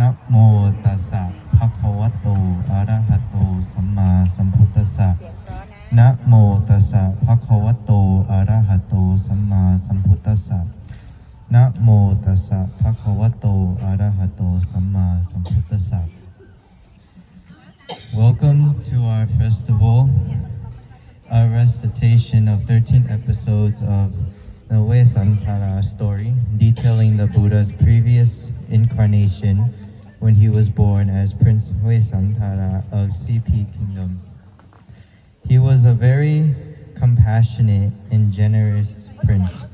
นะโมตัสสะภะคะวะโตอะระหะโตสัมมาสัมพุทธัสสะนะโมตัสสะภะคะวะโตอะระหะโตสัมมาสัมพุทธัสสะนะโมตัสสะภะคะวะโตอะระหะโตสัมมาสัมพุทธัสสะ Welcome to our festival, our recitation of 13 episodes of the Vesantara story, detailing the Buddha's previous incarnation when he was born as Prince Vesantara of CP Kingdom. He was a very compassionate and generous prince.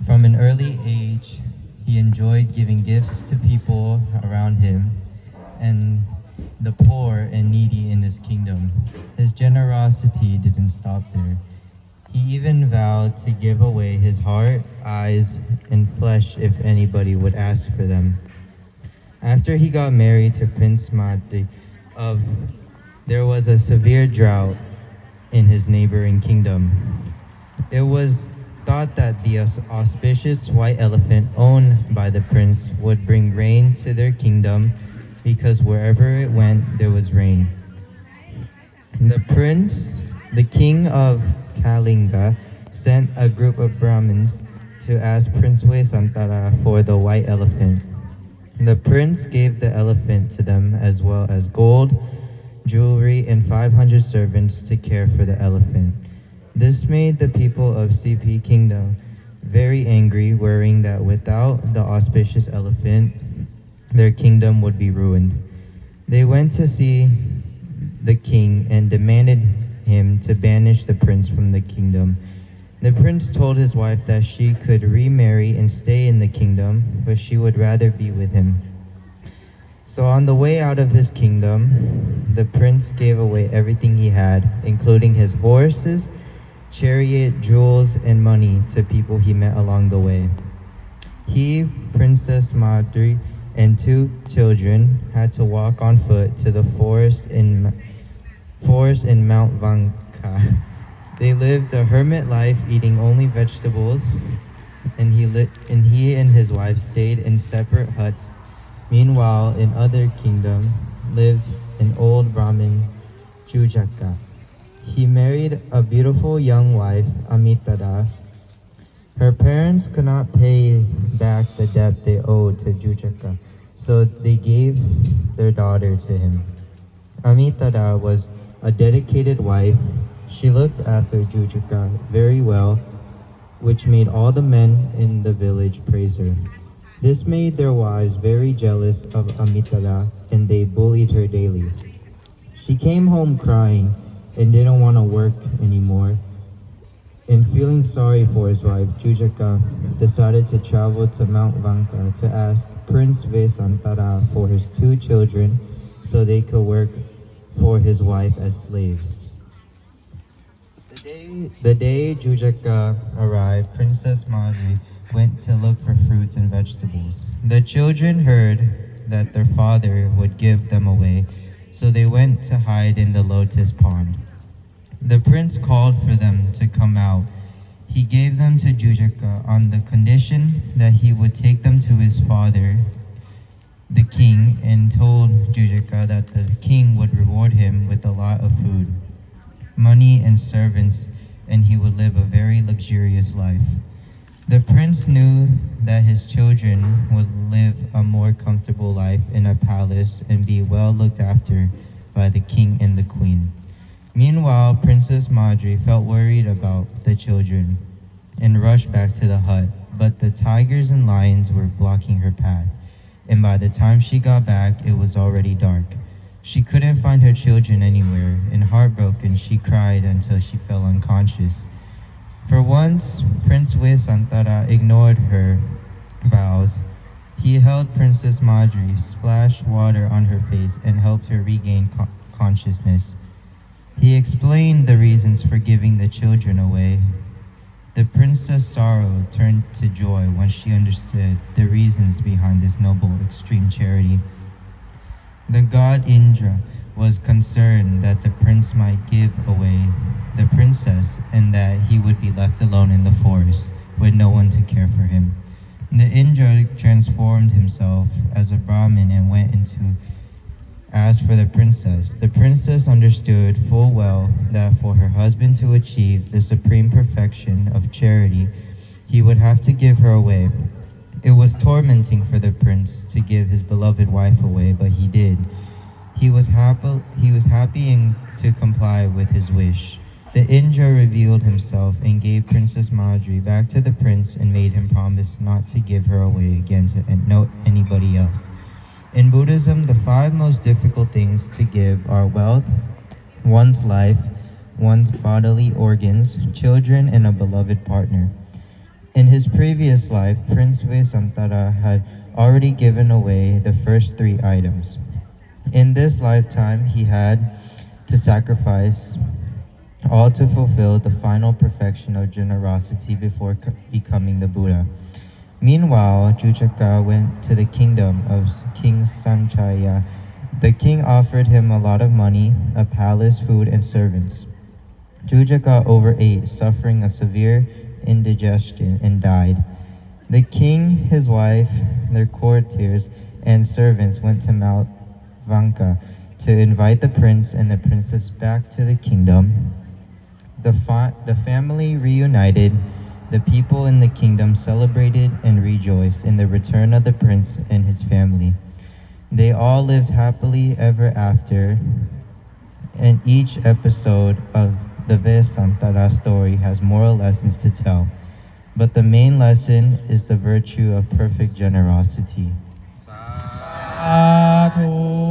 From an early age, he enjoyed giving gifts to people around him and the poor and needy in his kingdom. His generosity didn't stop there. He even vowed to give away his heart, eyes, and flesh if anybody would ask for them. After he got married to Prince Madri there was a severe drought in his neighboring kingdom. It was thought that the auspicious white elephant owned by the prince would bring rain to their kingdom because wherever it went, there was rain. The king of Kalinga, sent a group of Brahmins to ask Prince Vesantara for the white elephant. The prince gave the elephant to them as well as gold, jewelry, and 500 servants to care for the elephant. This made the people of CP Kingdom very angry, worrying that without the auspicious elephant, their kingdom would be ruined. They went to see the king and demanded him to banish the prince from the kingdom. The prince told his wife that she could remarry and stay in the kingdom, but she would rather be with him. So on the way out of his kingdom, the prince gave away everything he had, including his horses, chariot, jewels, and money to people he met along the way. He, Princess Madri, and 2 children had to walk on foot to the forest in Mount Vanka. They lived a hermit life, eating only vegetables, and he and his wife stayed in separate huts. Meanwhile, in other kingdom lived an old Brahmin, Jujaka. He married a beautiful young wife, Amitada. Her parents could not pay back the debt they owed to Jujaka, so they gave their daughter to him. Amitada was a dedicated wife. She looked after Jujaka very well, which made all the men in the village praise her. This made their wives very jealous of Amitada, and they bullied her daily. She came home crying and didn't want to work anymore. And feeling sorry for his wife, Jujaka decided to travel to Mount Vanka to ask Prince Vesantara for his 2 children so they could work for his wife as slaves. The day Jujaka arrived, Princess Madri went to look for fruits and vegetables. The children heard that their father would give them away, so they went to hide in the lotus pond. The prince called for them to come out. He gave them to Jujaka on the condition that he would take them to his father, the king, and told Jujaka that the king would reward him with a lot of food, money, and servants, and he would live a very luxurious life. The prince knew that his children would live a more comfortable life in a palace and be well looked after by the king and the queen. Meanwhile, Princess Madri felt worried about the children and rushed back to the hut, but the tigers and lions were blocking her path, and by the time she got back, it was already dark. She couldn't find her children anywhere, and heartbroken, she cried until she fell unconscious. For once, Prince Vesantara ignored her vows. He held Princess Madri, splashed water on her face, and helped her regain consciousness. He explained the reasons for giving the children away. The princess' sorrow turned to joy when she understood the reasons behind this noble extreme charity. The god Indra was concerned that the prince might give away the princess and that he would be left alone in the forest with no one to care for him. The Indra transformed himself as a Brahmin and went into ask for the princess. The princess understood full well that for her husband to achieve the supreme perfection of charity, he would have to give her away. It was tormenting for the prince to give his beloved wife away, but he did. He was happy to comply with his wish. The Indra revealed himself and gave Princess Madri back to the prince and made him promise not to give her away again to anybody else. In Buddhism, the 5 most difficult things to give are wealth, one's life, one's bodily organs, children, and a beloved partner. In his previous life, Prince Vesantara had already given away the first 3 items. In this lifetime, he had to sacrifice all to fulfill the final perfection of generosity before becoming the Buddha. Meanwhile, Jujaka went to the kingdom of King Sanchaya. The king offered him a lot of money, a palace, food, and servants. Jujaka overate, suffering a severe indigestion, and died. The king, his wife, their courtiers, and servants went to Mount Vanka to invite the prince and the princess back to the kingdom. The family reunited. The people in the kingdom celebrated and rejoiced in the return of the prince and his family. They all lived happily ever after, and each episode of the Vesantara story has moral lessons to tell. But the main lesson is the virtue of perfect generosity. Sadhu